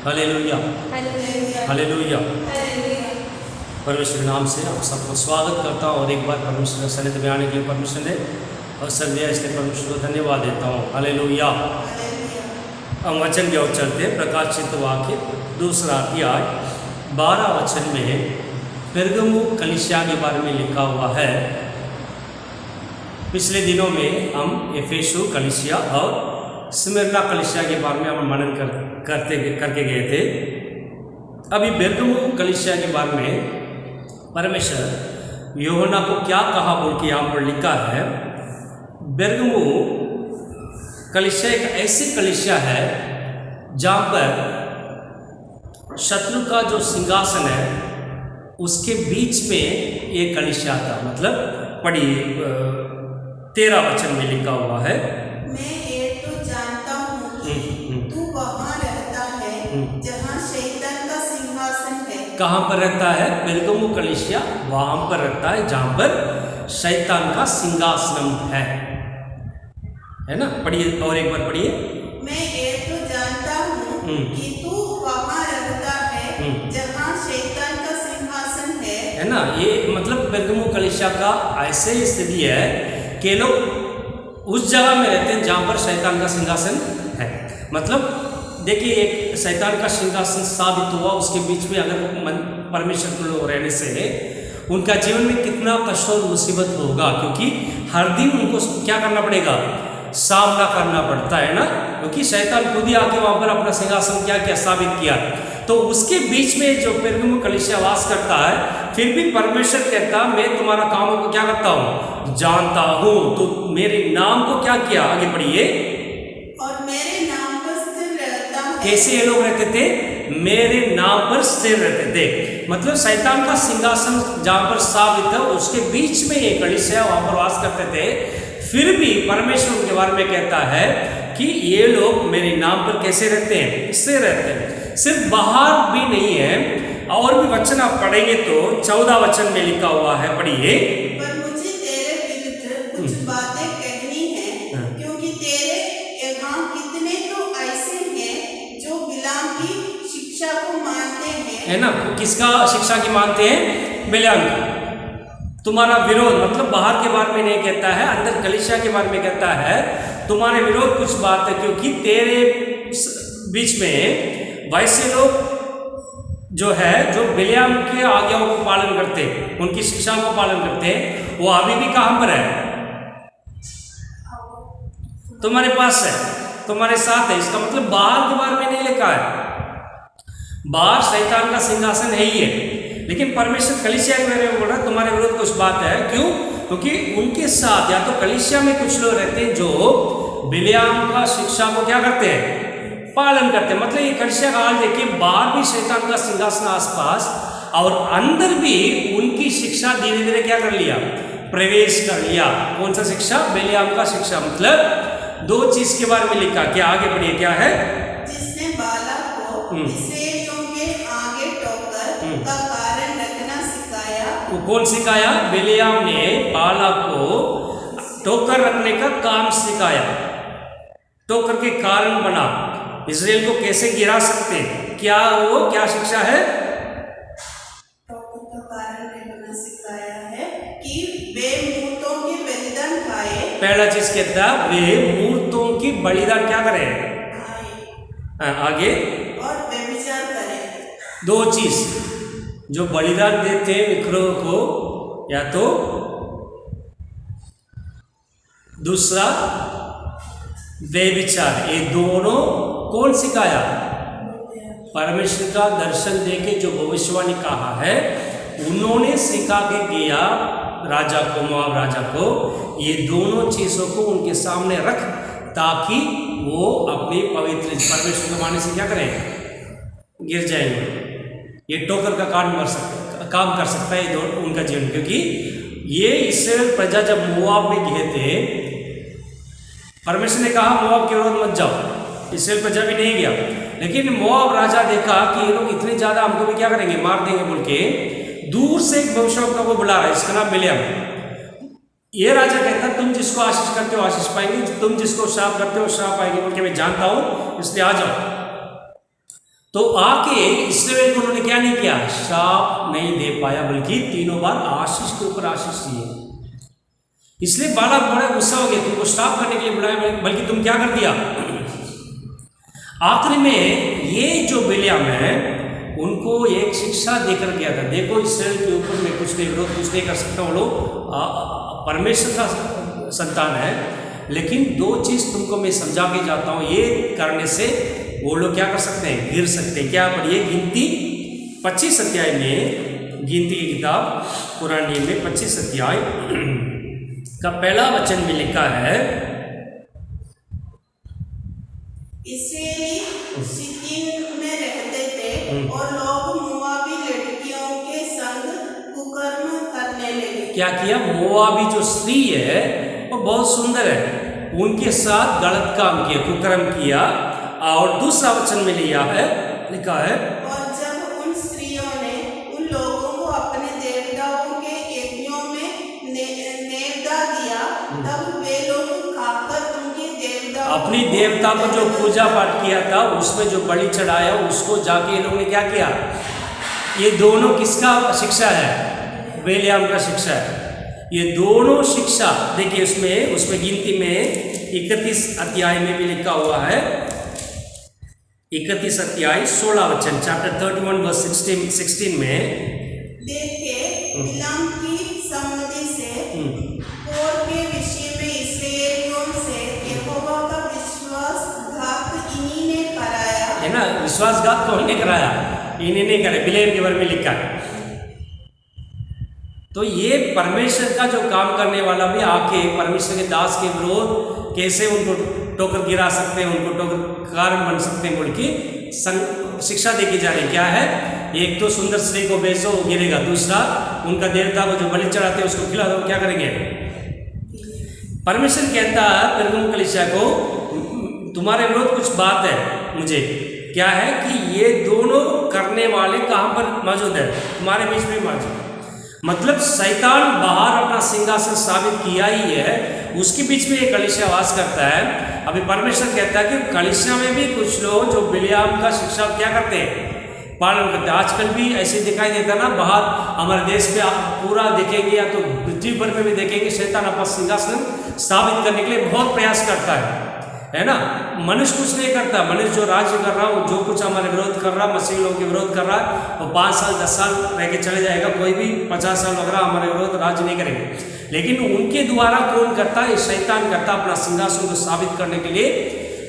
Hallelujah hallelujah. परमेश्वर के नाम से आप सबको स्वागत करता हूँ और एक बार परमेश्वर के सन्निधि में आने के लिए परमेश्वर ने अवसर दिया, इसलिए परमेश्वर को धन्यवाद देता हूँ। हालेलुया। हम वचन की ओर चलते हैं। प्रकाशित वाक्य 2 अध्याय 12 वचन में पेरगमु कलीसिया के बारे में लिखा हुआ है। पिछले दिनों में हम एफेसु कलीसिया और स्मिरना कलीसिया के बारे में हम मनन करके गए थे। अभी पेरगमु कलीसिया के बारे में परमेश्वर यूहन्ना को क्या कहा बोल के यहाँ पर लिखा है। पेरगमु कलीसिया एक ऐसी कलीसिया है जहाँ पर शत्रु का जो सिंहासन है उसके बीच में ये कलीसिया था। मतलब पढ़िए 13 वचन में लिखा हुआ है, मैं ये तो जानता हूँ कि तू वहाँ रहता है जहाँ शैतान का सिंहासन है। कहाँ पर रहता है? पेरगमु कलीसिया वहाँ पर रहता है जहाँ पर शैतान का सिंहासन है ना। पढ़िए और एक बार पढ़िए। मैं ये तो जानता हूँ कि तू वहाँ रहता है जहाँ शैतान का सिंहासन है ना। ये मतलब पेरगमु कलीसिया का ऐसे स्थिति है कि लोग उस जगह में रहते हैं जहाँ पर शैतान का सिंहासन है। मतलब देखिए, एक शैतान का सिंहासन साबित हुआ, उसके बीच में अगर परमेश्वर के लोग रहने से उनका जीवन में कितना कष्ट और मुसीबत होगा, क्योंकि हर दिन उनको क्या करना पड़ेगा? सामना करना पड़ता है ना, क्योंकि शैतान खुद ही आके वहाँ पर अपना सिंहासन क्या साबित किया। तो उसके बीच में जो पेरगमु कलीसिया वास करता है, फिर भी परमेश्वर कहता मैं तुम्हारा कामों को क्या करता हूँ, जानता हूँ। तो मेरे नाम को क्या किया? आगे बढ़िए। और मेरे नाम पर स्थिर रहता है। कैसे ये लोग रहते थे? मेरे नाम पर स्थिर रहते थे। मतलब शैतान का सिंहासन जहाँ पर साबित है उसके बीच में ये कलीसिया वहाँ पर वास करते थे। फिर भी परमेश्वर उनके बारे में कहता है कि ये लोग मेरे नाम पर कैसे रहते हैं? स्थिर रहते हैं। सिर्फ बाहर भी नहीं है, और भी वचन आप पढ़ेंगे तो 14 वचन में लिखा हुआ है, पढ़िए। पर मुझे तेरे विरुद्ध कुछ बातें कहनी है, क्योंकि तेरे यहाँ कितने तो ऐसे हैं जो बिलाम की शिक्षा को मानते हैं। है ना। किसका शिक्षा की मानते हैं? बिलाम की। तुम्हारा विरोध, मतलब बाहर के बारे में नहीं कहता है, अंदर कलीसिया के बारे में कहता है तुम्हारे विरोध कुछ बात है, क्योंकि तेरे बीच में वैसे लोग जो है जो बिलाम के आज्ञाओं को पालन करते, उनकी शिक्षाओं को पालन करते, वो अभी भी कहाँ पर है? तुम्हारे पास है, तुम्हारे साथ है। इसका मतलब बाहर के बारे में नहीं लिखा है। बाहर शैतान का सिंहासन है ही है, लेकिन परमेश्वर कलीसिया के बारे में बोल रहा है तुम्हारे विरोध कुछ बात है। क्यों? क्योंकि उनके साथ या तो कलीसिया में कुछ लोग रहते हैं जो बिलाम का शिक्षा को क्या करते हैं? पालन करते हैं। मतलब ये कलीसिया का हाल देखिए, बाहर भी शैतान का सिंहासन आसपास और अंदर भी उनकी शिक्षा धीरे धीरे क्या कर लिया? प्रवेश कर लिया। कौन सा शिक्षा? बिलाम का शिक्षा। मतलब 2 चीज के बारे में लिखा। क्या? आगे बढ़िए। क्या है? जिसने बालक को इस्राएलियों के आगे टोकर का कारण रखना सिखाया। वो कौन सिखाया? बिलाम ने बालक को टोकर रखने का काम सिखाया। टोकर के कारण बना। इजराइल को कैसे गिरा सकते? क्या वो क्या शिक्षा है? टोकर का कारण रखना सिखाया है कि वे मूर्तों के बलिदान खाए। पहला चीज कहता वे मूर्तों की बलिदान क्या करें? आगे और व्यभिचार करें। 2 चीज जो बलिदान देते हैं विग्रह को, या तो दूसरा व्यभिचार। ये दोनों कौन सिखाया? परमेश्वर का दर्शन देके जो भविष्यवाणी कहा है उन्होंने सिखा के किया राजा को, मोआब राजा को। ये दोनों चीजों को उनके सामने रख ताकि वो अपनी पवित्र परमेश्वर के माने से क्या करें? गिर जाएंगे। ये टोकर का काम कर सकता है उनका जीवन, क्योंकि ये इस्राएल प्रजा जब मोआब में गए थे, परमेश्वर ने कहा मोआब के विरोध मत जाओ। इस्राएल प्रजा भी नहीं गया, लेकिन मोआब राजा देखा कि ये लोग इतने ज्यादा हमको भी क्या करेंगे? मार देंगे बोल के दूर से एक भविष्यवक्ता को बुला रहा है, इसका नाम बिलाम। ये राजा कहता तुम जिसको आशीष करते हो आशीष पाएंगे, तुम जिसको श्राप करते हो श्राप पाएंगे बोल के मैं जानता हूं, इसलिए आ जाओ। तो आके इस्राएल को उन्होंने क्या नहीं किया, श्राप नहीं दे पाया, बल्कि तीनों बार आशीष के ऊपर आशीष दिए। इसलिए बालक बड़ा गुस्सा हो गया, तुमको श्राप करने के लिए बुलाया, बल्कि तुम क्या कर दिया। आखिर में ये जो बिलियाम है उनको एक शिक्षा देकर गया था, देखो इस्राएल के ऊपर मैं कुछ नहीं विरोध कुछ नहीं कर सकता, वो लोग परमेश्वर का संतान है, लेकिन दो चीज तुमको मैं समझा के जाता हूँ, ये करने से वो लोग क्या कर सकते हैं, गिर सकते हैं। क्या पढ़िए, गिनती 25 अध्याय में, गिनती की किताब पुराने नियम में 25 अध्याय का पहला वचन में लिखा है, इस्राएली शित्तीम में रहते थे और लोग मोआबी लड़कियों के संग कुकर्म करने लगे। क्या किया, मोआबी जो स्त्री है वो बहुत सुंदर है, उनके साथ गलत काम किया, कुकर्म किया। और दूसरा वचन में लिखा है, और जब उन स्त्रियों ने उन लोगों को अपने देवताओं के यज्ञों में नेवता दिया, तब वे लोग खाकर उनके देवताओं, अपनी देवता को जो पूजा पाठ किया था उसमें जो बलि चढ़ाया उसको जाके ये लोगों ने क्या किया। ये दोनों किसका शिक्षा है, बिलियाम का शिक्षा है। ये दोनों शिक्षा देखिए उसमें गिनती में 31 अध्याय में भी लिखा हुआ है, 31 अध्याय 16 वचन, चैप्टर 31 वर्स 16 में, देख के बिलाम की सम्मति से कोर के विषय में इस्राएलियों से यहोवा का विश्वासघात इन्हीं ने कराया, है ना, विश्वासघात कौन ने कराया, इन्हीं ने कराया, बिलेम के बारे में लिखा है। तो ये परमेश्वर का जो काम करने वाला भी आके परमेश्वर के दास के विरोध कैसे उनको टोकर गिरा सकते हैं, उनको टोकर कारण बन सकते हैं बोल की शिक्षा देखी जा रही। क्या है, एक तो सुंदर स्त्री को बेचो वो गिरेगा, दूसरा उनका देवता को जो बलि चढ़ाते हैं उसको खिला दो, क्या करेंगे। परमेश्वर कहता है पेरगमुन कलीसिया को, तुम्हारे विरोध कुछ बात है मुझे, क्या है कि ये दोनों करने वाले कहाँ पर मौजूद है, तुम्हारे बीच में मौजूद है। मतलब शैतान बाहर अपना सिंहासन स्थापित किया ही है, उसके बीच में ये कलीसिया वास करता है। अभी परमेश्वर कहता है कि कलीसिया में भी कुछ लोग जो बिलियाम का शिक्षा क्या करते हैं, पालन करते हैं। आजकल भी ऐसे दिखाई देता ना, बाहर हमारे देश पे आप पूरा देखेंगे या तो पृथ्वी पर में भी देखेंगे, शैतान अपना सिंहासन स्थापित करने के लिए बहुत प्रयास करता है ना। मनुष्य कुछ नहीं करता, मनुष्य जो राज्य कर रहा है, जो कुछ हमारे विरोध कर रहा है, मसीह लोगों के विरोध कर रहा है, वो 5 साल 10 साल रह के चले जाएगा, कोई भी 50 साल वगैरह हमारे विरोध राज्य नहीं करेंगे। लेकिन उनके द्वारा कौन करता है, शैतान करता अपना सिंहासन को स्थापित करने के लिए।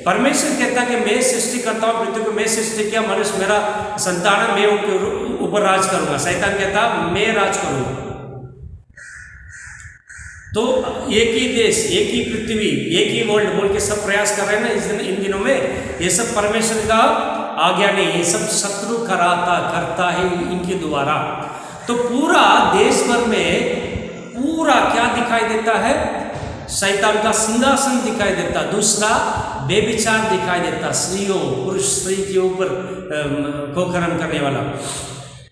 परमेश्वर कहता है कि मैं सृष्टि करता हूँ पृथ्वी को, मैं सृष्टि किया, मनुष्य मेरा संतान है, मैं उनके ऊपर राज करूंगा। शैतान कहता मैं राज करूंगा। तो एक ही देश, एक ही पृथ्वी, एक ही वर्ल्ड बोल के सब प्रयास कर रहे हैं ना इन दिनों में। ये सब परमेश्वर का आज्ञा नहीं, ये सब शत्रु करता है इनके द्वारा। तो पूरा देश भर में पूरा क्या दिखाई देता है, शैतान का सिंहासन दिखाई देता, दूसरा बेविचार दिखाई देता, स्त्रियों पुरुष स्त्री के ऊपर कोकर्म करने वाला,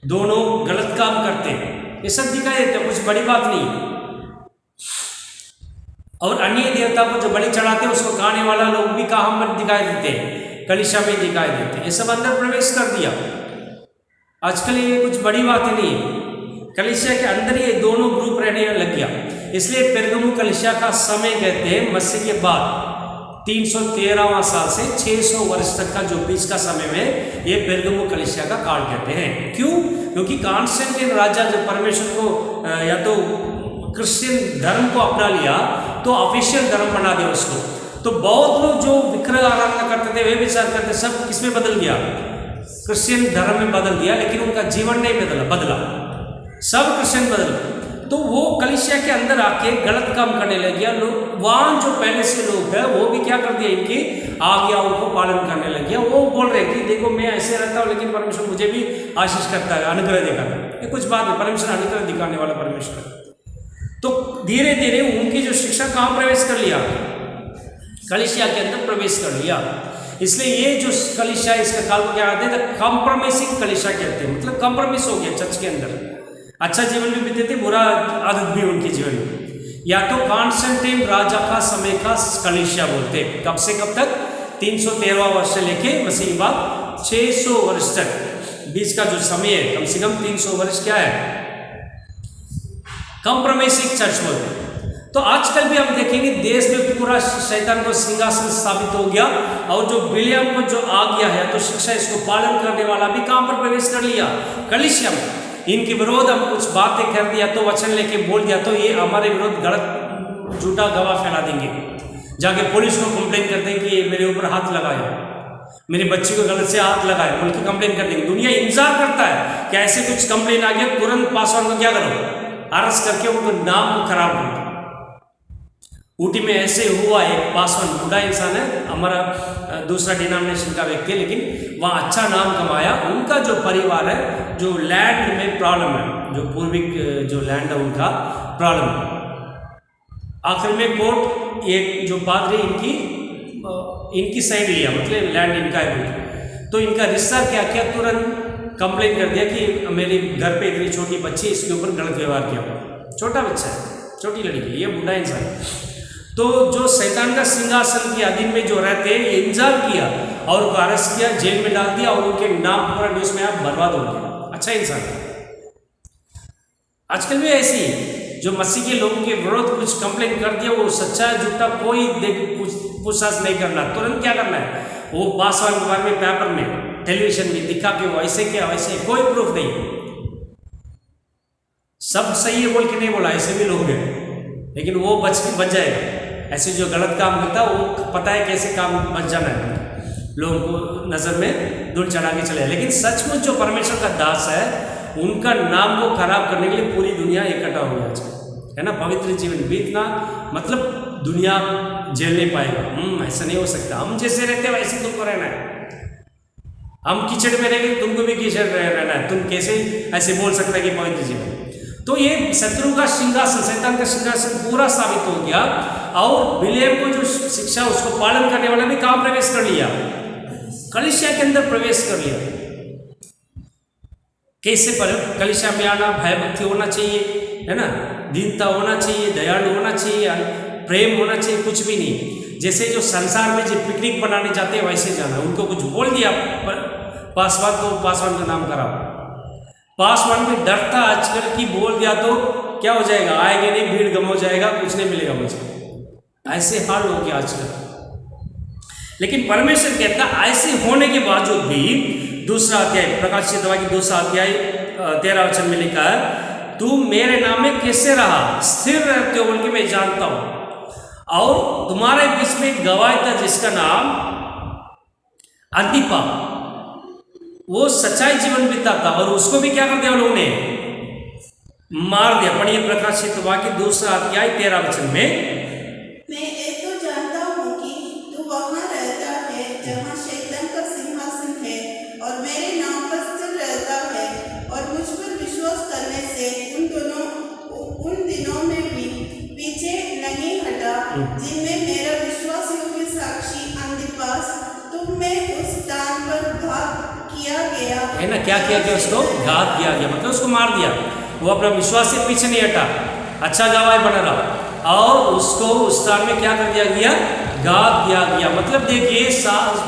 दोनों गलत काम करते हैं, ये सब दिखाई देता, कुछ बड़ी बात नहीं। और अन्य देवता को जो बलि चढ़ाते हैं उसको खाने वाला लोग भी कहाँ पर दिखाई देते हैं, कलीसिया में दिखाई देते हैं। ये सब अंदर प्रवेश कर दिया। आजकल ये कुछ बड़ी बात नहीं है, कलीसिया के अंदर ये दोनों ग्रुप रहने लग गया। इसलिए पेरगमुन कलीसिया का समय कहते हैं मसीह के बाद 313वां साल से 600 वर्ष तक का जो बीच का समय में ये पेरगमुन कलीसिया का काल कहते हैं। क्यों? क्योंकि कॉन्स्टेंटाइन राजा जब परमेश्वर को या तो क्रिश्चियन धर्म को अपना लिया तो ऑफिशियल धर्म बना दिया उसको। तो बहुत लोग जो विग्रह आराधना करते थे, वे विचार करते, सब किसमें बदल गया, क्रिश्चियन धर्म में बदल दिया, लेकिन उनका जीवन नहीं बदला, सब क्रिश्चियन बदल। तो वो कलीसिया के अंदर आके गलत काम करने लग गया। लोग वहाँ जो पहले से लोग हैं वो भी क्या कर दिया, इनकी आज्ञाओं को पालन करने लग गया। वो बोल रहे कि देखो मैं ऐसे रहता हूँ लेकिन परमेश्वर मुझे भी आशीष करता है, अनुग्रह दिखाता है। ये कुछ बात है, परमेश्वर अनुग्रह दिखाने वाला परमेश्वर है। तो धीरे धीरे उनकी जो शिक्षा कहाँ प्रवेश कर लिया, कलीसिया के अंदर प्रवेश कर लिया। इसलिए ये जो कलीसिया, इसका काल को क्या कहते हैं, कॉम्प्रोमाइजिंग कलीसिया कहते हैं। मतलब कॉम्प्रोमाइज हो गया चर्च के अंदर, अच्छा जीवन भी बीते थे, बुरा आदत भी उनके जीवन में। या तो कॉन्स्टेंटाइन राजा का समय का कलीसिया बोलते, कब से कब तक, 313वां वर्ष से लेके मसीह बाद 600 वर्ष तक बीच का जो समय है, कम से कम 300 वर्ष क्या है, कंप्रोमाइसिंग चर्च बोलते हैं। तो आजकल भी हम देखेंगे देश में पूरा शैतान को सिंहासन स्थापित हो गया, और जो बिलियम को जो आ गया है तो शिक्षा इसको पालन करने वाला भी काम पर प्रवेश कर लिया कलीसिया में। इनके विरोध हम कुछ बातें कर दिया तो वचन लेके बोल दिया तो ये हमारे विरोध गलत झूठा गवाह फैला देंगे, जाके पुलिस को कंप्लेन कर देंगे कि मेरे ऊपर हाथ लगाया, मेरे बच्चे को गलत से हाथ लगाया, बोल के कंप्लेन कर देंगे। दुनिया इंतजार करता है कि ऐसे कुछ कंप्लेन आ गया तुरंत पासवान को क्या करो, अरेस्ट करके उनको नाम को खराब करो। ऊटी में ऐसे हुआ, एक पासवान बूढ़ा इंसान है, हमारा दूसरा डिनोमिनेशन का व्यक्ति है, लेकिन वहाँ अच्छा नाम कमाया। उनका जो परिवार है, जो लैंड में प्रॉब्लम है, जो पूर्विक जो लैंड है उनका प्रॉब्लम है। आखिर में कोर्ट एक जो पादरी इनकी साइड लिया, मतलब लैंड इनका है, तो इनका रिश्ता क्या किया, तुरंत कंप्लेन कर दिया कि मेरे घर पे इतनी छोटी बच्ची, इसके ऊपर गलत व्यवहार किया। छोटा बच्चा है, छोटी लड़की, ये बूढ़ा इंसान। तो जो शैतान का सिंहासन के अधीन में जो रहते हैं, ये इंतजार किया और उनको अरेस्ट किया, जेल में डाल दिया, और उनके नाम पूरा न्यूज में आप बर्बाद हो गए। अच्छा इंसान। आजकल भी ऐसी जो मसीह के लोगों के विरोध कुछ कंप्लेन कर दिया, वो सच्चा झूठा कोई पूछताछ नहीं करना, तुरंत क्या करना है, वो पासवान के बारे में पेपर में टेलीविजन में दिखा के वो ऐसे क्या वैसे, कोई प्रूफ नहीं, सब सही है बोल के नहीं बोला, ऐसे भी लोग हैं, लेकिन वो बच जाएगा। ऐसे जो गलत काम करता है वो पता है कैसे काम बच जाना है, लोगों को नजर में धूल चढ़ा के चले। लेकिन सचमुच जो परमेश्वर का दास है, उनका नाम को खराब करने के लिए पूरी दुनिया इकट्ठा हो गया है ना। पवित्र जीवन बीतना मतलब दुनिया झेल नहीं पाएगा। ऐसा नहीं हो सकता, हम जैसे रहते हैं वैसे तुमको रहना है। हम कीचड़ में रहेंगे, तुमको भी कीचड़ रहना है। तुम कैसे ऐसे बोल सकते हैं कि पवित्र जीवन। तो ये शत्रु का सिंहासन, शैतान का सिंहासन पूरा साबित हो गया, और बिलेम को जो शिक्षा उसको पालन करने वाला भी कहाँ प्रवेश कर लिया, कलीसिया के अंदर प्रवेश कर लिया। कैसे पर कलीसिया में आना, भयभक्ति होना चाहिए, है ना, दीनता होना चाहिए, दयालु होना चाहिए, प्रेम होना चाहिए, कुछ भी नहीं। जैसे जो संसार में जो पिकनिक बनाने जाते हैं वैसे जाना। उनको कुछ बोल दिया पासवान तो पासवान का नाम कराओ। पासवान भी डरता आजकल की, बोल दिया तो क्या हो जाएगा, आएंगे नहीं, भीड़ गम हो जाएगा, कुछ नहीं मिलेगा मुझे, ऐसे हाल हो गया आजकल। लेकिन परमेश्वर कहता है ऐसे होने के बावजूद भी, दूसरा अध्याय प्रकाशित वाक्य दूसरा अध्याय 13 वचन में लिखा है, तू मेरे नाम में कैसे रहा, स्थिर रहते हो बोल के मैं जानता हूं, और तुम्हारे बीच में गवाह था जिसका नाम अंतिपा, वो सच्चाई जीवन बिताता, और उसको भी क्या कर दिया लोगों ने, मार दिया। पढ़िए प्रकाशित वाक्य दूसरा अध्याय 13 वचन में। मैं ये तो जानता हूँ कि तू वहाँ रहता है जहाँ शैतान का सिंहासन है, और मेरे नाम पर स्थिर रहता है, और मुझ पर विश्वास करने से उन दिनों में भी पीछे नहीं हटा, जिनमें मेरा विश्वास योग्य साक्षी अंतिपास तुम में उस स्थान पर घात किया गया है ना। क्या किया गया, उसको घात किया गया, मतलब उसको मार दिया। वो अपना विश्वास से पीछे नहीं हटा, अच्छा गवाह बना रहा, और उसको उस स्थान में क्या कर दिया गया, घात किया गया। मतलब देखिए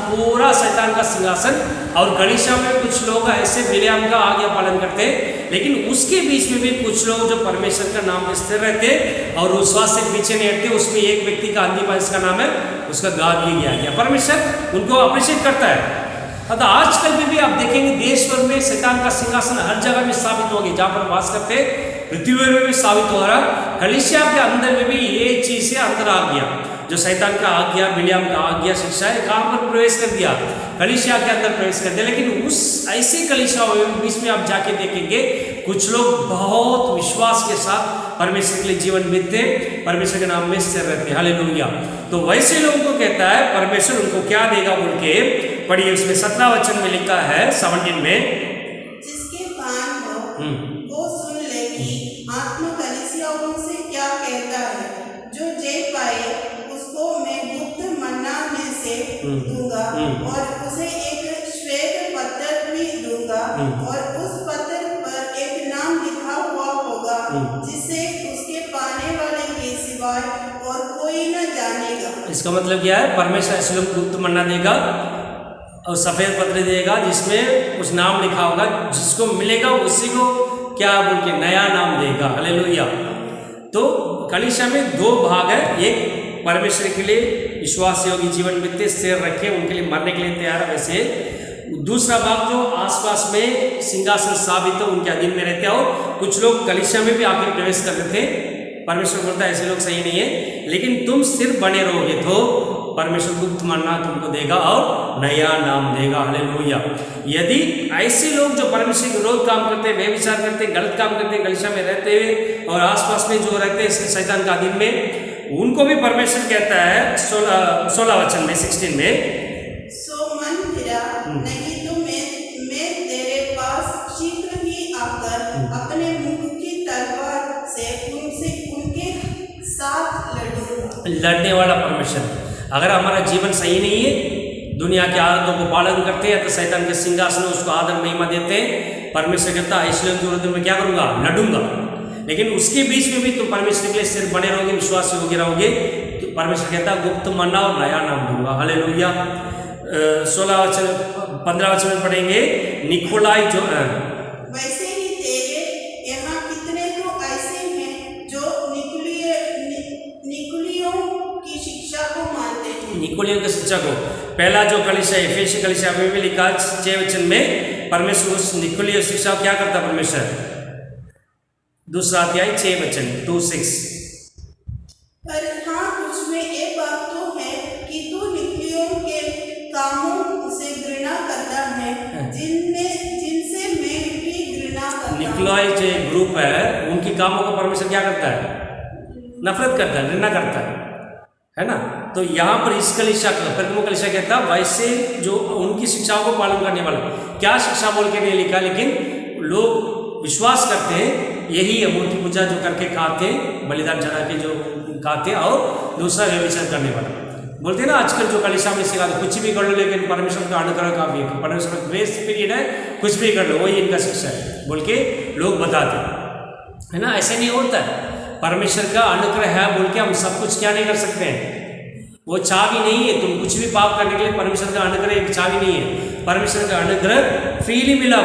पूरा शैतान का सिंहासन, और कलीसिया में कुछ लोग ऐसे बिलेआम का आज्ञा पालन करते, लेकिन उसके बीच में भी कुछ लोग जो परमेश्वर का नाम में स्थिर रहते और विश्वास से पीछे नहीं हटते। उसमें एक व्यक्ति का अंतिपास का नाम है, उसका घात भी किया गया। परमेश्वर उनको अप्रिशिएट करता है। अतः आजकल भी आप देखेंगे देश भर में शैतान का सिंहासन हर जगह में स्थापित होगी, जहाँ पर वास करते पृथ्वी में भी स्थापित हो रहा। कलीसिया के अंदर में भी ये चीज से अंदर आ गया, जो शैतान का आज्ञा, बिलियाम का आज्ञा शिक्षा है, कहाँ पर प्रवेश कर दिया, कलीसिया के अंदर प्रवेश कर दिया। लेकिन उस ऐसे कलीसिया बीच में आप जाके देखेंगे कुछ लोग बहुत विश्वास के साथ परमेश्वर के लिए जीवन बीतते, परमेश्वर के नाम में स्थिर रहते। हालेलुया। तो वैसे लोगों को कहता है परमेश्वर उनको क्या देगा बोल के पढ़िए, उसमें 17 वचन में लिखा है 17 में, जिसके कान हो वो सुन ले कि आत्मा कलीसियाओं से क्या कहता है। जो जे पाए उसको मैं गुप्त मन्ना में से दूंगा, और उसे एक श्वेत पत्थर भी दूंगा, और उस पत्थर पर एक नाम लिखा हुआ होगा, जिसे उसके पाने वाले के सिवाय और कोई न जानेगा। इसका मतलब क्या है, परमेश्वर ऐसे लोग गुप्त मन्ना देगा, और सफ़ेद पत्री देगा जिसमें कुछ नाम लिखा होगा, जिसको मिलेगा उसी को क्या बोल के नया नाम देगा। हालेलुया। तो कलीसिया में दो भाग है, एक परमेश्वर के लिए विश्वास योगी जीवन बीतते स्थिर रखे, उनके लिए मरने के लिए तैयार है, वैसे दूसरा भाग जो आसपास में सिंहासन साबित है उनके अधीन में रहते हैं। और कुछ लोग कलीसिया में भी आके प्रवेश कर रहे थे। परमेश्वर बोलता है ऐसे लोग सही नहीं है, लेकिन तुम सिर्फ बने रहोगे तो परमेश्वर गुप्त मन्ना तुमको देगा और नया नाम देगा। हालेलुया। यदि ऐसे लोग जो परमेश्वर के विरोध काम करते हैं, व्यभिचार करते हैं, गलत काम करते हैं, कलीसिया में रहते हुए और आसपास में जो रहते हैं शैतान का अधीन में, उनको भी परमेश्वर कहता है 16 वचन में 16 में, सो मन फिरा नहीं तो मैं तेरे पास शीघ्र ही आकर अपने मुख की तलवार से उनके साथ लड़ूंगा। लड़ने वाला परमेश्वर। अगर हमारा जीवन सही नहीं है, दुनिया की आदतों को पालन करते हैं तो शैतान के सिंहासन में उसको आदर महिमा देते हैं। परमेश्वर कहता है इसलिए विरोध में क्या करूंगा, लड़ूंगा। लेकिन उसके बीच में भी तुम परमेश्वर के लिए सिर्फ बने रहोगे, विश्वास योग्य रहोगे, तो परमेश्वर कहता है गुप्त मन्ना और नया नाम दूंगा। हालेलुया। 15 वचन में पढ़ेंगे, निकोलाई जो वैसे ही तेरे यहाँ कितने तो ऐसे हैं जो निकुलियों की शिक्षा को मानते हैं। निकुलियों की शिक्षा को, पहला जो कलीसिया एफेसी कलीसिया में भी लिखा 6 वचन में, परमेश्वर उस निकुलियों शिक्षा को क्या करता परमेश्वर, दूसरा अध्याय 6 वचन 2:6। पर हाँ तुझमें एक बात तो है कि तू निकुलियों के कामों से घृणा करता है, जिनसे मैं भी घृणा करता हूं। निकुलाई जो ग्रुप है उनकी कामों को परमेश्वर क्या करता है, नफरत करता है, घृणा करता है ना। तो यहाँ पर इस कलीसिया का प्रथम कलीसिया कहता है वैसे जो उनकी शिक्षाओं को पालन करने वाला, क्या शिक्षा बोल के नहीं लिखा, लेकिन लोग विश्वास करते हैं यही है मूर्ति पूजा जो करके खाते हैं, बलिदान चढ़ा के जो खाते हैं, और दूसरा व्यभिचार करने वाला। बोलते हैं ना आजकल जो कलीसिया में सिखाते कुछ भी कर लो लेकिन परमेश्वर का अनुग्रह काफी है, परमेश्वर का ग्रेस पीरियड है, कुछ भी कर लो वही इनका शिक्षा है बोल के लोग बताते है ना। ऐसे नहीं होता है, परमेश्वर का अनुग्रह है बोल के हम सब कुछ क्या नहीं कर सकते हैं, वो चाबी नहीं है। तुम कुछ भी पाप करने के लिए परमेश्वर का अनुग्रह एक चाबी नहीं है, परमेश्वर का अनुग्रह फ्रीली मिला,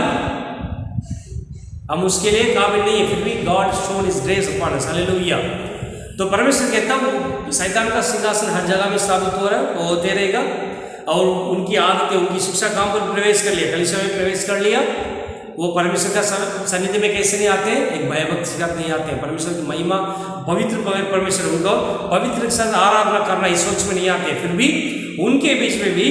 हम उसके लिए काबिल नहीं है, फिर भी God shown his grace upon us. Hallelujah. तो परमेश्वर कहता हूँ शैतान का सिंहासन हर जगह में स्थापित हो रहा है, वो होते रहेगा। और उनकी आदतें, उनकी शिक्षा काम पर प्रवेश कर लिया, कलीसिया में प्रवेश कर लिया, वो परमेश्वर का सन्निधि में कैसे नहीं आते हैं, एक भयभक्त के साथ नहीं आते हैं, परमेश्वर की महिमा पवित्र परमेश्वर उनको पवित्र के साथ आराधना करना इस सोच में नहीं आते। फिर भी उनके बीच में भी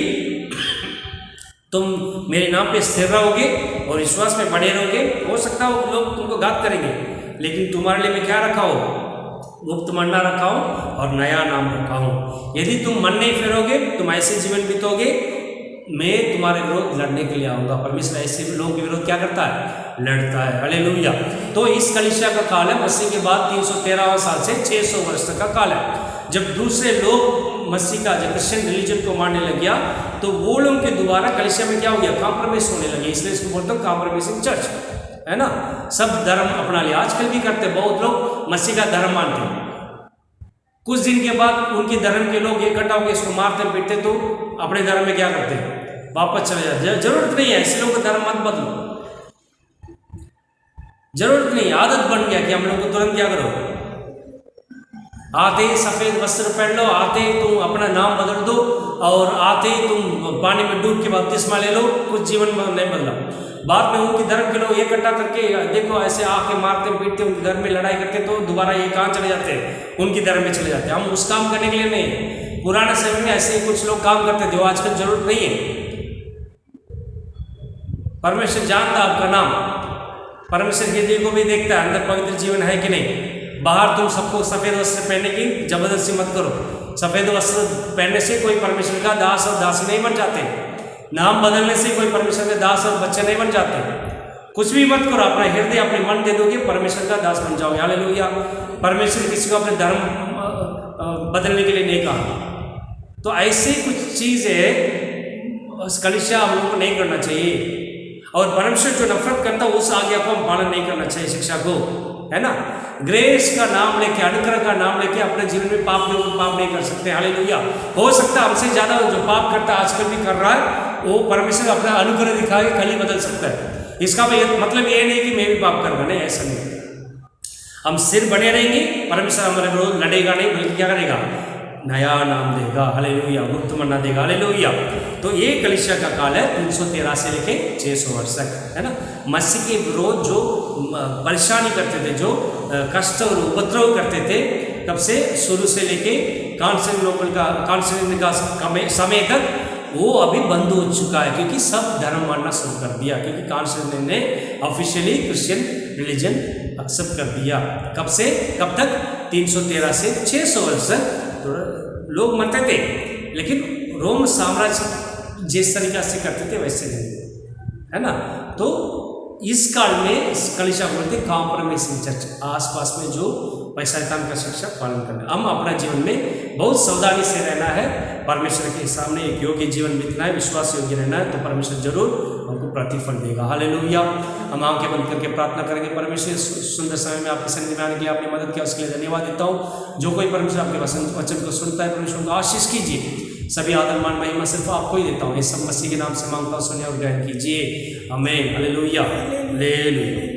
तुम मेरे नाम पे स्थिर रहोगे और विश्वास में बने रहोगे। हो सकता हो लोग तुमको घात करेंगे, लेकिन तुम्हारे लिए मैं क्या रखा हो, गुप्त मन्ना रखा हूँ और नया नाम रखा हूँ। यदि तुम मन नहीं फिरोगे, तुम ऐसे जीवन बीतोगे, मैं तुम्हारे विरोध लड़ने के लिए आऊँगा। परमेश्वर ऐसे लोगों के विरोध क्या करता है, लड़ता है। हालेलुया। तो इस कलीसिया का काल है मसीह के बाद 313 साल से 600 वर्ष तक का काल है। जब दूसरे लोग मसीह का, जब क्रिश्चियन रिलीजन को मानने लग गया, तो वो लोग के दोबारा कलीसिया में क्या हो गया, कॉम्प्रोमाइज होने लगे। इसलिए इसको बोलते हैं कॉम्प्रोमाइजिंग चर्च, है ना। सब धर्म अपना लिया, आजकल भी करते हैं, बहुत लोग मसीह का धर्म मानते हैं। कुछ दिन के बाद उनके धर्म के लोग इकट्ठा होकर इसको मारते पीटते, तो अपने धर्म में क्या करते हैं, वापस चले जाते। जरूरत नहीं है ऐसे लोगों का धर्म मत बदलो, जरूरत नहीं। आदत बन गया कि हम लोग को तुरंत क्या करो, आते ही सफ़ेद वस्त्र पहन लो, आते ही तुम अपना नाम बदल दो, और आते ही तुम पानी में डूब के बपतिस्मा ले लो, कुछ जीवन में नहीं बदला। बाद में उनके धर्म के लोग इकट्ठा करके देखो ऐसे आके मारते पीटते, उनके धर्म में लड़ाई करते, तो दोबारा ये कहाँ चले जाते हैं, उनके धर्म में चले जाते हैं। हम उस काम करने के लिए नहीं, पुराने समय में ऐसे ही कुछ लोग काम करते थे, वो आजकल जरूरत नहीं है। परमेश्वर जानता आपका नाम, परमेश्वर के दिल को भी देखता है, अंदर पवित्र जीवन है कि नहीं। बाहर तुम सबको सफ़ेद वस्त्र पहनने की जबरदस्ती मत करो। सफ़ेद वस्त्र पहनने से कोई परमेश्वर का दास और दासी नहीं बन जाते, नाम बदलने से कोई परमेश्वर के दास और बच्चे नहीं बन जाते। कुछ भी मत करो, अपना हृदय अपने मन दे दोगे, परमेश्वर का दास बन जाओगे। हालेलुया। परमेश्वर किसी को अपने धर्म बदलने के लिए नहीं कहा। तो ऐसी कुछ चीज़ें कलीसिया हम लोग को नहीं करना चाहिए, और परमेश्वर जो नफरत करता है उस आज्ञा को हम पालन नहीं करना चाहिए, शिक्षा को, है ना। ग्रेस का नाम लेके, अनुग्रह का नाम लेके अपने जीवन में पाप नहीं कर सकते। हालेलुया। हो सकता है हमसे ज़्यादा जो पाप करता है आजकल भी कर रहा है, वो परमेश्वर अपना अनुग्रह दिखा के कल ही बदल सकता है। इसका मतलब ये नहीं कि मैं भी पाप करूँगा, नहीं, ऐसा नहीं। हम सिर बने रहेंगे, परमेश्वर हमारे विरोध लड़ेगा नहीं, बल्कि क्या करेगा, नया नाम देगा, हालेलुया, मुक्त मन्ना देगा, हालेलुया। तो ये कलीसिया का काल है 313 से लेके 600 वर्ष तक, है ना। मसीह के विरोध जो परेशानी करते थे, जो कष्ट और उपद्रव करते थे, तब से शुरू से लेके कॉन्स्टेंटिनोपल का समय तक, वो अभी बंद हो चुका है, क्योंकि सब धर्म मानना शुरू कर दिया, क्योंकि कॉन्स्टेंटिन ने ऑफिशियली क्रिश्चियन रिलीजन एक्सेप्ट कर दिया। कब से कब तक, 313 से 600 वर्ष तक लोग मानते थे, लेकिन रोम साम्राज्य जिस तरीका से करते थे वैसे नहीं, है ना। तो इस काल में कलीसिया बोलते कॉम्प्रोमाइजिंग चर्च, आसपास में जो शैतान का शिक्षा पालन करना। हम अपना जीवन में बहुत सावधानी से रहना है, परमेश्वर के सामने एक योग्य जीवन बीतना है, विश्वास योग्य रहना है, तो परमेश्वर जरूर हमको प्रतिफल देगा, हालेलुया। हम आंखें बंद करके प्रार्थना करेंगे। परमेश्वर सुंदर समय में आपके सन्निधि में आने के लिए आपने मदद किया, उसके लिए धन्यवाद देता हूँ। जो कोई परमेश्वर आपके वचन को सुनता है, परमेश्वर को आशीष कीजिए। सभी आदर मान महिमा सिर्फ आपको ही देता हूँ, इस सब मसीह के नाम से मांगता हूँ, सुनिए और ग्रहण कीजिए, आमीन, हालेलुया, हालेलुया।